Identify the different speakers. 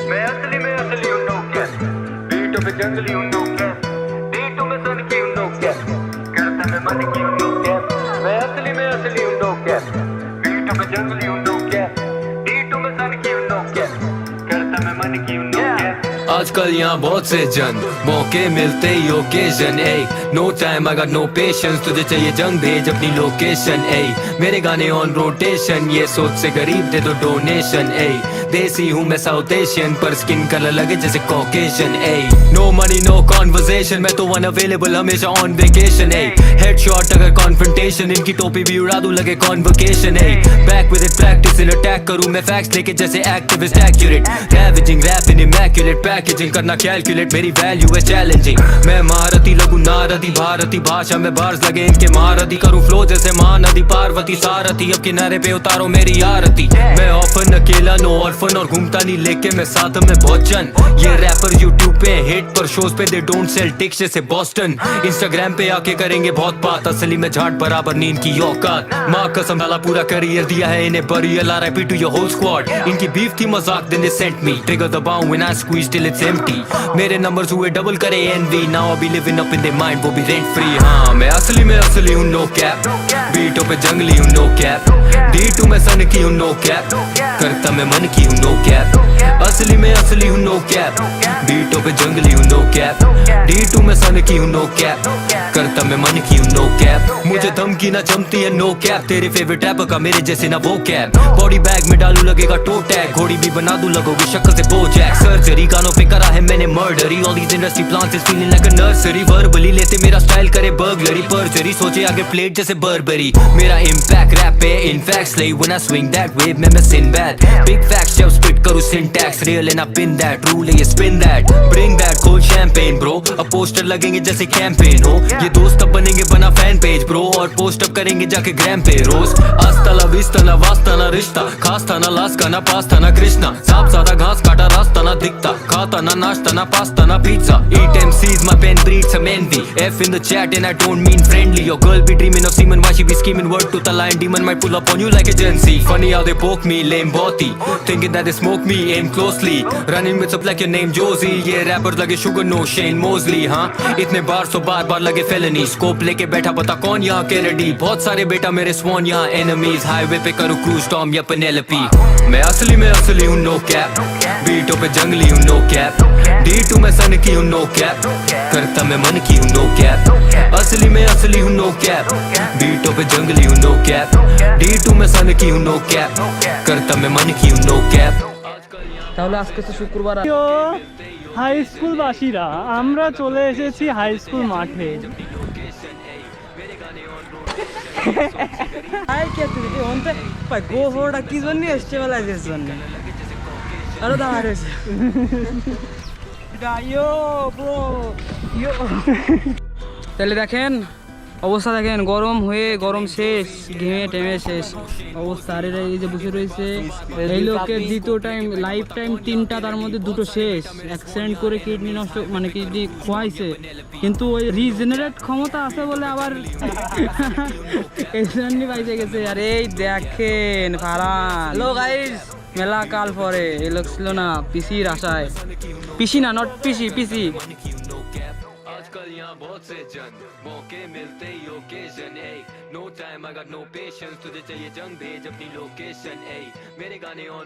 Speaker 1: मैं असली हूँ नो कैप, बीटों पे जंगली हूँ नो कैप, बीटों में सन की हूँ नो कैप, करता मैं मन की हूँ नो कैप, मैं असली हूँ नो कैप, बीटों पे जंगली हूँ नो कैप, बीटों में सन की हूँ नो कैप, करता मैं मन की हूँ नो कैप।
Speaker 2: आजकल यहाँ बहुत से जन मौके मिलते ही ओकेजन ए no time I got no patience तुझे चाहिए जंग भेज अपनी लोकेशन ए मेरे गाने ऑन रोटेशन ये सोच से गरीब दे दो डोनेशन ए देसी हूँ मैं साउथ एशियन पर स्किन कलर लगे जैसे कॉकेशन ए नो मनी नो कॉन्वर्सेशन मैं तो अनअवेलेबल हमेशा ऑन वेकेशन ए हेडशॉट अगर कॉन्फ्रंटेशन इनकी टोपी भी उड़ा दूं लगे कॉन्वोकेशन ए back with it practice in attack करूं मैं फैक्ट्स लेके जैसे activist accurate ravaging rap in immaculate packaging करना कैलकुलेट मेरी वैल्यू है चैलेंजिंग मैं महारथी लगूं नारदी भारती भाषा में बार्स लगे इनके महारथी करूं फ्लो जैसे महानदी पार्वती सारथी अब किनारे पे उतारो मेरी आरती मैं ऑफन अकेला नो ऑर्फन और घूमता नहीं लेके मैं साथ में भोजन ये रैपर यूट्यूब पे हिट पर शोज पे दे डोंट सेल टिक्स जैसे बॉस्टन इंस्टाग्राम पे आके करेंगे बहुत बात असली में झाट बराबर नींद की औकात माँ कसम डाला पूरा करियर दिया है इन्हें burial RIP to your whole squad इनकी बीफ थी मजाक then they sent me trigger दबाऊं when I squeeze till it's empty मेरे नंबर्स हुए डबल करे envy now I be living up in their mind वो भी रेंट फ्री हाँ मैं असली हूँ नो कैप बीटों पे जंगली हूँ नो कैप D2 में सन की हूँ नो कैप करता मैं मन की हूँ नो कैप असली हूँ नो कैप बीटों पे जंगली हूँ नो कैप D2 में सन की हूँ नो कैप करता मैं मन की हूँ नो कैप मुझे धमकी ना जमती है नो कैप तेरे फेवरेट रैपर का मेरे जैसे ना वो कैप बॉडी बैग में डालू लगेगा टो टैग घोड़ी भी बना दूं लगोगे शक्ल से बोजैक सर्जरी कानों पे करा है मैंने murdery all these industry plants is feeling like a nursery verbally लेते मेरा स्टाइल करे बर्गलरी परजरी सोचे आगे प्लेट जैसे बर्बरी मेरा इम्पैक्ट रैप पे in fact slay when I swing that wave में मैं सिनबैड बिग फैक्ट्स जब स्पिट करूं syntax real and I pin that rule है ये spin that bring that cold champagne bro अब पोस्टर लगेंगे जैसे कैंपेन हो ये दोस्त अब बनेंगे बना फैन पेज ब्रो और पोस्ट अप करेंगे जाके ग्राम पे रोज आस्ता ला विस्ता ना वास्ता ना रिश्ता खास था ना लास का ना पास्ता ना कृष्णा सांप सादा घास काटा रास्ता ना दिखता खाता ना नाश्ता ना पास्ता ना pizza eat MCs my pen breeds some envy F in the chat and I don't mean friendly your girl be dreaming of semen why she be scheming word to the line demon might pull up on you like agency funny how they poke me lame boti thinking that they smoke me aim closely running with up like your name Josie ये rappers लगे sugar no Shane Mosley हाँ इतने बार सो बार लगे felony scope लेके बैठा पता कौन यहाँ Kennedy बहुत सारे बेटा मेरे swan यहाँ enemies highway पे करूँ cruise Tom या Penelope मैं असली हूँ no cap बीटों पे जंगली हूँ no cap D2 में सन की हूँ no cap करता मैं मन की हूँ no cap असली हूँ no cap बीटों पे जंगली हूँ no cap D2 में सन की हूँ no cap करता मैं मन की हूँ no cap
Speaker 3: তাহলে আজকে তো শুক্রবার
Speaker 4: হাই স্কুল বাসীরা আমরা চলে এসেছি হাই স্কুল মাঠে
Speaker 3: আই কে তুই ওনতে পাই গোহোড়া কি জন্য এসছে বলা এর জন্য আরো দাঁড়া রয়েছে ইয়ো ব্রো ইয়ো তাহলে দেখেন অবস্থা দেখেন গরম হয়ে গরম শেষ ঘেমে টেমে শেষ অবস্থা আর এই যে বসে রয়েছে এই লোকের দ্বিতীয় টাইম লাইফ টাইম 3টা তার মধ্যে 2টো শেষ অ্যাক্সিডেন্ট করে কিডনি নষ্ট মানে কিডনি খোয়াইছে কিন্তু ওই রিজেনারেট ক্ষমতা আছে বলে আবার এজন্যই বাইরে গেছে আর এই দেখেন ফারান হ্যালো গাইস মেলা কাল পরে এই লোক ছিল না পিসির আশায় পিসি না নট পিসি
Speaker 2: आजकल यहाँ बहुत से जन मौके मिलते ही ओकेजन ए no time I got no patience तुझे चाहिए जंग भेज अपनी लोकेशन ए मेरे गाने ऑन